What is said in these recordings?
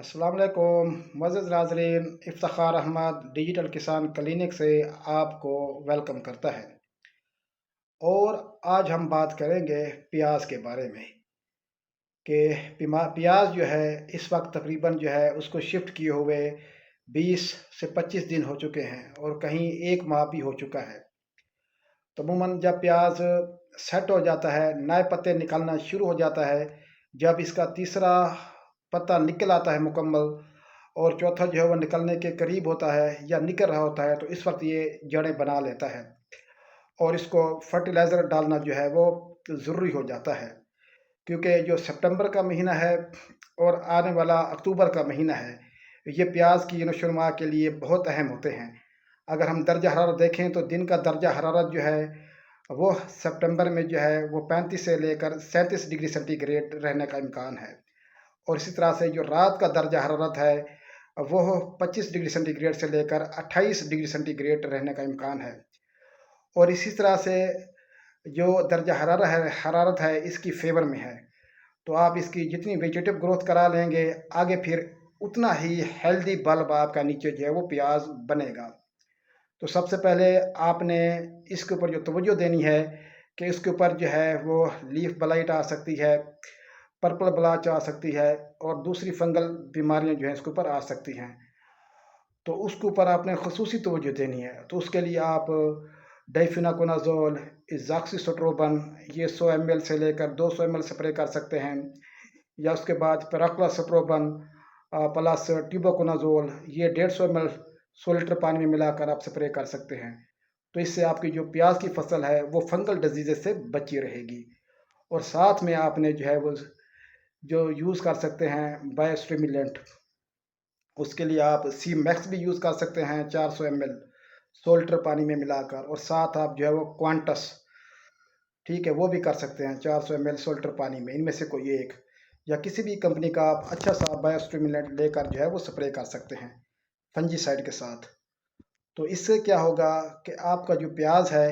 अस्सलाम वालेकुम मुअज़्ज़ज़ नाज़रीन, इफ्तिखार अहमद डिजिटल किसान क्लिनिक से आपको वेलकम करता है। और आज हम बात करेंगे प्याज के बारे में कि प्याज जो है इस वक्त तकरीबन जो है उसको शिफ्ट किए हुए 20 से 25 दिन हो चुके हैं और कहीं 1 माह भी हो चुका है। तो अमूमन जब प्याज सेट हो जाता है, नए पत्ते निकलना शुरू हो जाता है, जब इसका तीसरा पत्ता निकल आता है मुकम्मल और चौथा जो है वो निकलने के करीब होता है या निकल रहा होता है, तो इस वक्त ये जड़ें बना लेता है और इसको फर्टिलाइज़र डालना जो है वो ज़रूरी हो जाता है। क्योंकि जो सितंबर का महीना है और आने वाला अक्टूबर का महीना है, ये प्याज की नशोनुमा के लिए बहुत अहम होते हैं। अगर हम दर्जा हरारत देखें तो दिन का दर्जा हरारत जो है वो सितंबर में जो है वो 35 से लेकर 37 डिग्री सेंटीग्रेड रहने का इम्कान है। और इसी तरह से जो रात का दर्जा हरारत है वो 25 डिग्री सेंटीग्रेड से लेकर 28 डिग्री सेंटीग्रेड रहने का इम्कान है। और इसी तरह से जो दर्जा हरारत है इसकी फेवर में है, तो आप इसकी जितनी वेजिटेटिव ग्रोथ करा लेंगे आगे फिर उतना ही हेल्दी बल्ब आपका नीचे जो है वो प्याज बनेगा। तो सबसे पहले आपने इसके ऊपर जो तवज्जो देनी है कि इसके ऊपर जो है वो लीफ ब्लाइट आ सकती है, पर्पल ब्लाच आ सकती है और दूसरी फंगल बीमारियां जो हैं इसके ऊपर आ सकती हैं। तो उसके ऊपर आपने खसूसी तवज्जो देनी है। तो उसके लिए आप डाइफिनाकोनाजोल, इज़ाक्सीस्ट्रोबिन ये 100 ml से लेकर 200 ml स्प्रे कर सकते हैं, या उसके बाद पैराक्लोस्ट्रोबिन प्लस ट्यूबोकोनाजोल ये 150 ml 100 लीटर पानी में मिलाकर आप स्प्रे कर सकते हैं। तो इससे आपकी जो प्याज की फसल है वो फंगल डिजीज़ से बची रहेगी। और साथ में आपने जो है वो जो यूज़ कर सकते हैं बायोस्टिमुलेंट, उसके लिए आप सी मैक्स भी यूज़ कर सकते हैं 400 ml 100 लीटर पानी में मिलाकर, और साथ आप जो है वो क्वांटस, ठीक है, वो भी कर सकते हैं 400 ml 100 लीटर पानी में, इनमें से कोई एक या किसी भी कंपनी का आप अच्छा सा बायोस्टिमुलेंट लेकर जो है वो स्प्रे कर सकते हैं फंजीसाइड के साथ। तो इससे क्या होगा कि आपका जो प्याज है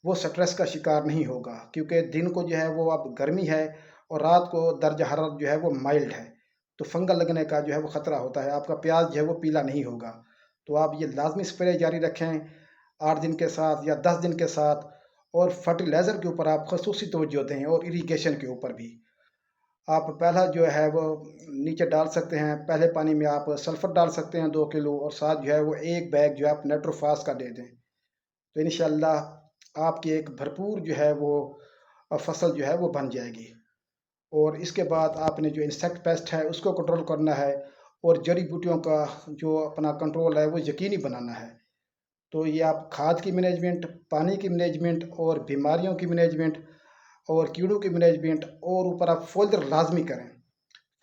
वो स्ट्रेस का शिकार नहीं होगा, क्योंकि दिन को जो है वो अब गर्मी है और रात को दर्ज हरारत जो है वो माइल्ड है। तो फंगल लगने का जो है वो ख़तरा होता है, आपका प्याज जो है वो पीला नहीं होगा। तो आप ये लाजमी स्प्रे जारी रखें 8 दिन के साथ या 10 दिन के साथ। और फर्टिलाइज़र के ऊपर आप खसूसी तवज्जो दें और इरीगेशन के ऊपर भी। आप पहला जो है वो नीचे डाल सकते हैं, पहले पानी में आप सल्फ़र डाल सकते हैं 2 किलो, और साथ जो है वो 1 बैग जो है आप नाइट्रोफास का दे दें। तो इंशाअल्लाह आपकी एक भरपूर जो है वो फसल जो है वो बन जाएगी। और इसके बाद आपने जो इंसेक्ट पेस्ट है उसको कंट्रोल करना है और जड़ी बूटियों का जो अपना कंट्रोल है वो यकीनी बनाना है। तो ये आप खाद की मैनेजमेंट, पानी की मैनेजमेंट और बीमारियों की मैनेजमेंट और कीड़ों की मैनेजमेंट, और ऊपर आप फोल्डर लाजमी करें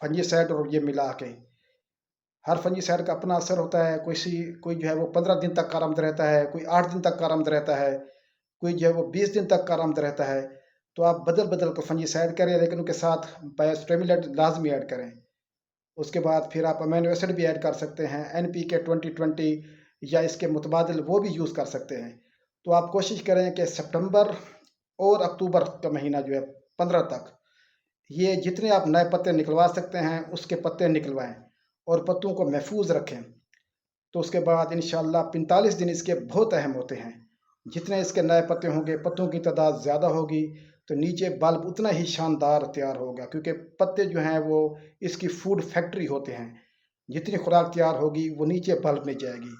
फंजीसाइड और ये मिला के। हर फंजीसाइड का अपना असर होता है, कोई जो है वो 15 दिन तक कारामद रहता है, कोई 8 दिन तक कारामद रहता है, कोई जो है वो 20 दिन तक कारामद रहता है। तो आप बदल बदल कर फंजीसाइड करें, लेकिन उनके साथ बायोस्टिमुलेंट लाजमी ऐड करें। उसके बाद फिर आप अमीनो एसिड भी ऐड कर सकते हैं, NPK 2020 या इसके मुतबादिल वो भी यूज़ कर सकते हैं। तो आप कोशिश करें कि सितंबर और अक्टूबर का महीना जो है 15 तक ये जितने आप नए पत्ते निकलवा सकते हैं उसके पत्ते निकलवाएं और पत्तों को महफूज रखें। तो उसके बाद इंशाअल्लाह 45 दिन इसके बहुत अहम होते हैं। जितने इसके नए पत्ते होंगे, पत्तों की तादाद ज़्यादा होगी, तो नीचे बल्ब उतना ही शानदार तैयार होगा, क्योंकि पत्ते जो हैं वो इसकी फूड फैक्ट्री होते हैं। जितनी खुराक तैयार होगी वो नीचे बल्ब में जाएगी।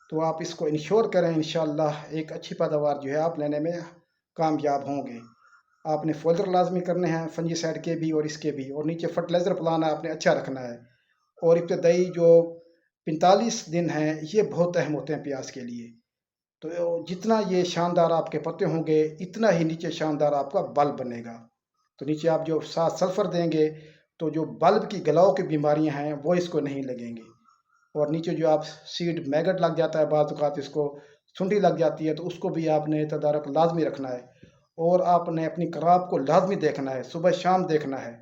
तो आप इसको इंश्योर करें, इंशाअल्लाह एक अच्छी पैदावार जो है आप लेने में कामयाब होंगे। आपने फोल्डर लाजमी करने हैं फंजीसाइड के भी और इसके भी, और नीचे फर्टिलाइज़र प्लान आपने अच्छा रखना है। और इब्तदाई जो 45 दिन हैं ये बहुत अहम होते हैं प्याज के लिए। तो जितना ये शानदार आपके पत्ते होंगे इतना ही नीचे शानदार आपका बल्ब बनेगा। तो नीचे आप जो साथ सल्फर देंगे तो जो बल्ब की गलाव की बीमारियां हैं वो इसको नहीं लगेंगी। और नीचे जो आप सीड मैगट लग जाता है, बाज़ औक़ात इसको सुंडी लग जाती है, तो उसको भी आपने तदारक लाजमी रखना है। और आपने अपनी क्रॉप को लाजमी देखना है, सुबह शाम देखना है।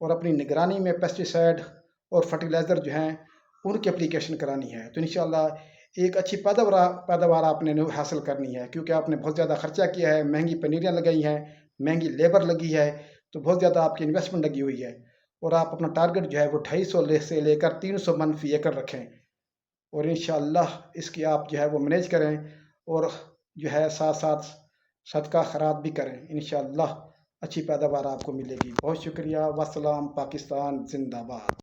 और अपनी निगरानी में पेस्टिसाइड और फर्टिलाइज़र जो हैं उनकी एप्लीकेशन करानी है। तो इंशाअल्लाह एक अच्छी पैदावार आपने हासिल करनी है, क्योंकि आपने बहुत ज़्यादा खर्चा किया है, महंगी पनीरियाँ लगाई हैं, महंगी लेबर लगी है, तो बहुत ज़्यादा आपकी इन्वेस्टमेंट लगी हुई है। और आप अपना टारगेट जो है वो 250 से लेकर 300 मन फी एकड़ रखें, और इंशाअल्लाह इसकी आप जो है वो मैनेज करें, और जो है साथ साथ सदका खैरात भी करें। इंशाअल्लाह अच्छी पैदावार आपको मिलेगी। बहुत शुक्रिया। वस्सलाम। पाकिस्तान जिंदाबाद।